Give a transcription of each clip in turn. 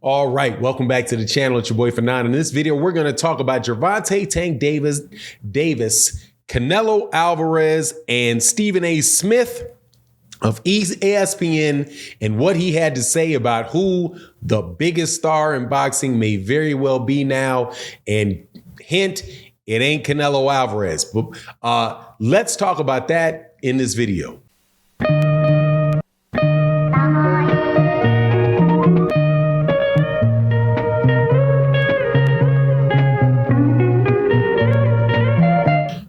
All right, welcome back to the channel. It's your boy Fanon. In this video, we're going to talk about Gervonta Tank Davis, Canelo Alvarez, and Stephen A. Smith of ESPN and what he had to say about who the biggest star in boxing may very well be now. And hint, it ain't Canelo Alvarez. But let's talk about that in this video.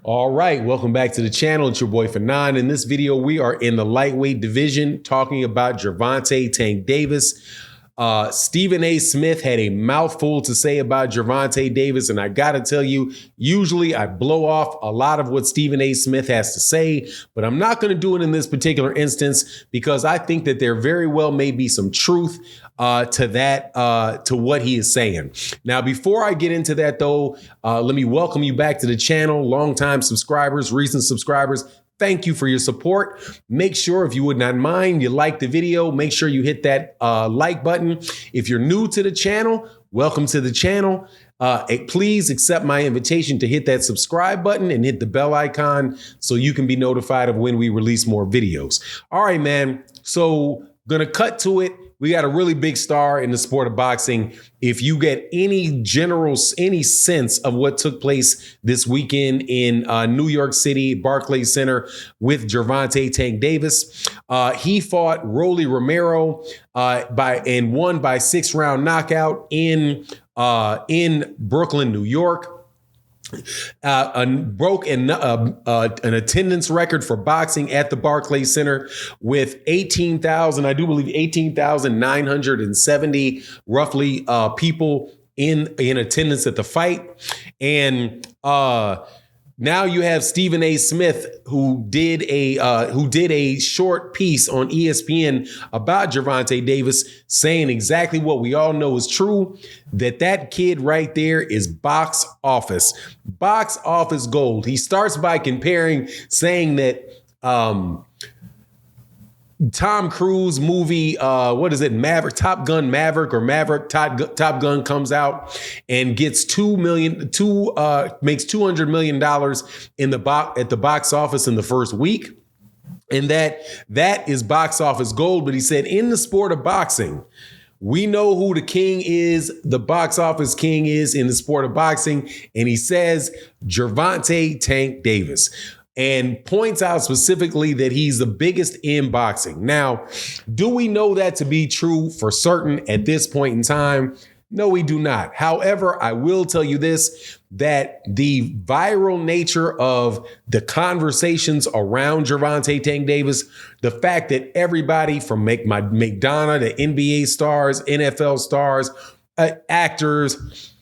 All right, welcome back to the channel. It's your boy Fanon. In this video, we are in the lightweight division talking about Gervonta Tank Davis. Stephen A. Smith had a mouthful to say about Gervonta Davis, and I gotta tell you, usually I blow off a lot of what Stephen A. Smith has to say, but I'm not gonna do it in this particular instance because I think that there very well may be some truth to what he is saying. Now, before I get into that though, let me welcome you back to the channel, longtime subscribers, recent subscribers. Thank you for your support. Make sure, if you would not mind, you like the video. Make sure you hit that like button. If you're new to the channel, welcome to the channel. Please accept my invitation to hit that subscribe button and hit the bell icon so you can be notified of when we release more videos. All right, man. So gonna cut to it. We got a really big star in the sport of boxing. If you get any sense of what took place this weekend in New York City, Barclays Center with Gervonta Tank Davis, he fought Rolly Romero and won by 6-round knockout in Brooklyn, New York. Broke an attendance record for boxing at the Barclays Center with 18,970 roughly people in attendance at the fight. And now you have Stephen A. Smith, who did a short piece on ESPN about Gervonta Davis, saying exactly what we all know is true, that kid right there is box office gold. He starts by saying that Tom Cruise movie, what is it, Maverick, Top Gun Maverick or Maverick Top Gun comes out and gets makes $200 million at the box office in the first week. And that is box office gold. But he said, in the sport of boxing, we know who the king is, the box office king is in the sport of boxing. And he says Gervonta Tank Davis, and points out specifically that he's the biggest in boxing. Now, do we know that to be true for certain at this point in time? No, we do not. However, I will tell you this, that the viral nature of the conversations around Gervonta Tank Davis, the fact that everybody from McDonough to NBA stars, NFL stars, actors,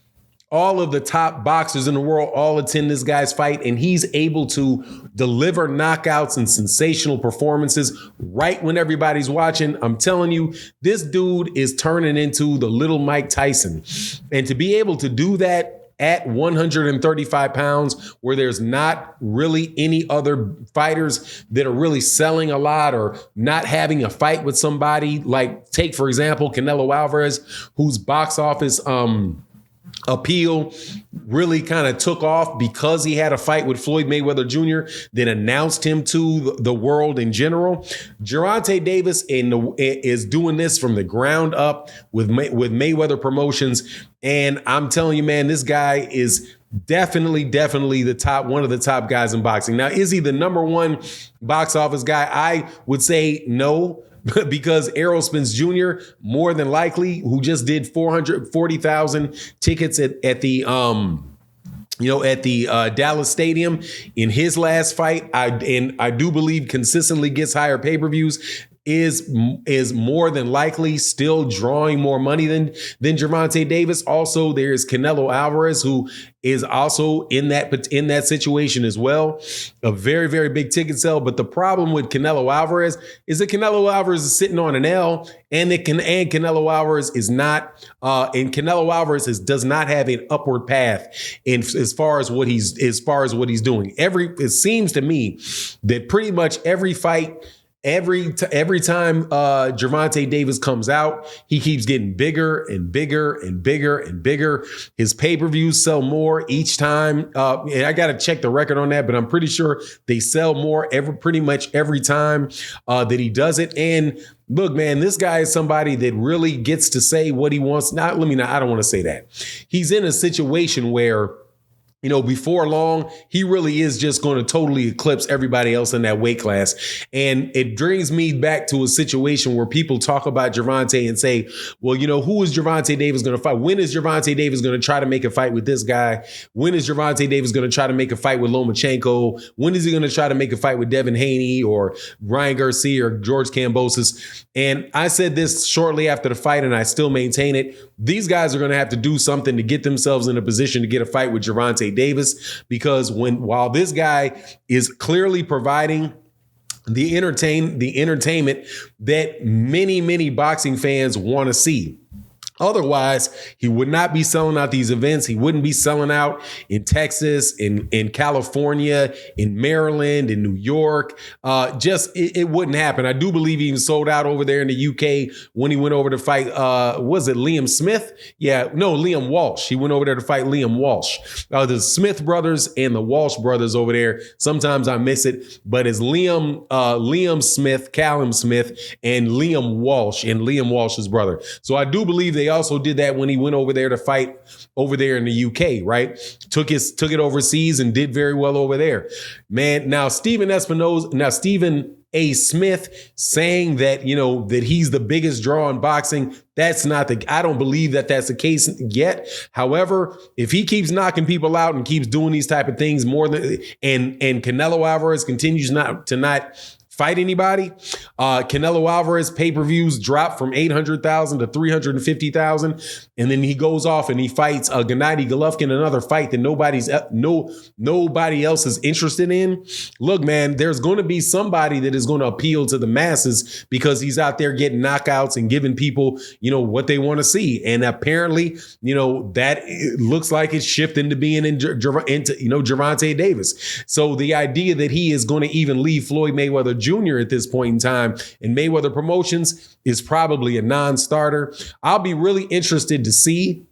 all of the top boxers in the world all attend this guy's fight, and he's able to deliver knockouts and sensational performances right when everybody's watching. I'm telling you, this dude is turning into the little Mike Tyson. And to be able to do that at 135 pounds, where there's not really any other fighters that are really selling a lot or not having a fight with somebody, like take, for example, Canelo Alvarez, whose box office appeal really kind of took off because he had a fight with Floyd Mayweather Jr., then announced him to the world in general. Gervonta Davis is doing this from the ground up with Mayweather Promotions. And I'm telling you, man, this guy is definitely one of the top guys in boxing. Now, is he the #1 box office guy? I would say no, because Errol Spence Jr., more than likely, who just did 440,000 tickets at the Dallas Stadium in his last fight, I do believe consistently gets higher pay-per-views, is more than likely still drawing more money than Gervonta Davis. Also, there's Canelo Alvarez, who is also in that situation as well. A very, very big ticket sale. But the problem with Canelo Alvarez is that Canelo Alvarez is sitting on an L, and Canelo Alvarez is not, Canelo Alvarez does not have an upward path as far as what he's doing. It seems to me that pretty much every fight every time Gervonta Davis comes out, he keeps getting bigger and bigger and bigger and bigger. His pay-per-views sell more each time. And I got to check the record on that, but I'm pretty sure they sell more pretty much every time that he does it. And look, man, this guy is somebody that really gets to say what he wants. I don't want to say that. He's in a situation where, you know, before long, he really is just going to totally eclipse everybody else in that weight class. And it brings me back to a situation where people talk about Gervonta and say, well, you know, who is Gervonta Davis going to fight? When is Gervonta Davis going to try to make a fight with this guy? When is Gervonta Davis going to try to make a fight with Lomachenko? When is he going to try to make a fight with Devin Haney or Ryan Garcia or George Kambosos? And I said this shortly after the fight, and I still maintain it. These guys are going to have to do something to get themselves in a position to get a fight with Gervonta Davis, because while this guy is clearly providing the entertainment that many boxing fans want to see. Otherwise, he would not be selling out these events. He wouldn't be selling out in Texas, in California, in Maryland, in New York. It wouldn't happen. I do believe he even sold out over there in the UK when he went over to fight, was it Liam Smith? Liam Walsh. He went over there to fight Liam Walsh. The Smith brothers and the Walsh brothers over there. Sometimes I miss it, but it's Liam Smith, Callum Smith, and Liam Walsh, and Liam Walsh's brother. So I do believe they also did that when he went over there to fight over there in the UK, right? Took it overseas and did very well over there. Man, now Stephen A. Smith saying that, you know, that he's the biggest draw in boxing. I don't believe that that's the case yet. However, if he keeps knocking people out and keeps doing these type of things more than, and Canelo Alvarez continues not fight anybody. Canelo Alvarez pay-per-views drop from 800,000 to 350,000. And then he goes off and he fights Gennady Golovkin, another fight that nobody else is interested in. Look, man, there's going to be somebody that is going to appeal to the masses because he's out there getting knockouts and giving people, you know, what they want to see. And apparently, you know, that looks like it's shifting to being into Gervonta Davis. So the idea that he is going to even leave Floyd Mayweather Jr. at this point in time in Mayweather Promotions is probably a non-starter. I'll be really interested to see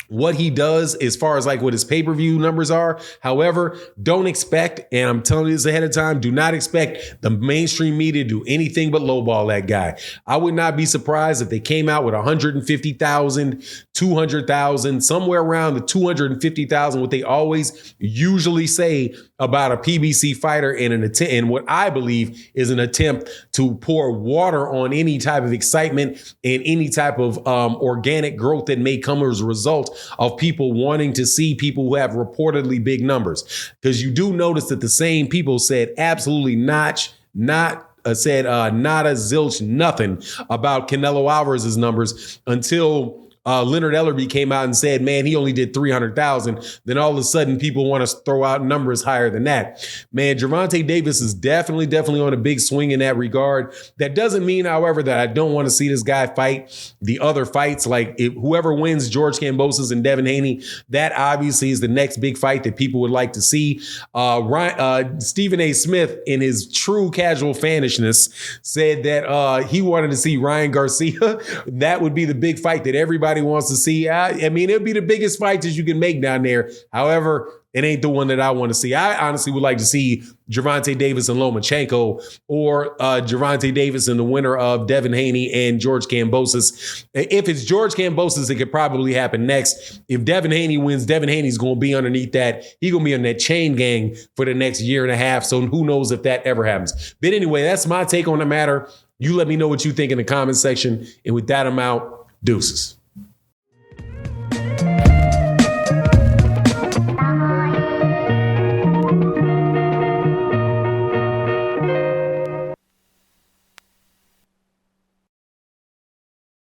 what he does as far as like what his pay-per-view numbers are. However, don't expect, and I'm telling you this ahead of time, do not expect the mainstream media to do anything but lowball that guy. I would not be surprised if they came out with 150,000, 200,000, somewhere around the 250,000, what they always usually say about a PBC fighter and what I believe is an attempt to pour water on any type of excitement and any type of organic growth that may come as a result of people wanting to see people who have reportedly big numbers. Because you do notice that the same people said absolutely not a zilch, nothing about Canelo Alvarez's numbers until Leonard Ellerby came out and said, man, he only did 300,000. Then all of a sudden people want to throw out numbers higher than that. Man, Gervonta Davis is definitely on a big swing in that regard. That doesn't mean, however, that I don't want to see this guy fight the other fights. Like whoever wins George Kambosos and Devin Haney, that obviously is the next big fight that people would like to see. Stephen A. Smith, in his true casual fanishness, said that he wanted to see Ryan Garcia. That would be the big fight that everybody wants to see. I mean, it'd be the biggest fight that you can make down there. However, it ain't the one that I want to see. I honestly would like to see Gervonta Davis and Lomachenko, or Gervonta Davis and the winner of Devin Haney and George Kambosos. If it's George Kambosos, it could probably happen next. If Devin Haney wins, Devin Haney's going to be underneath that. He's going to be on that chain gang for the next year and a half. So who knows if that ever happens. But anyway, that's my take on the matter. You let me know what you think in the comment section. And with that, I'm out. Deuces.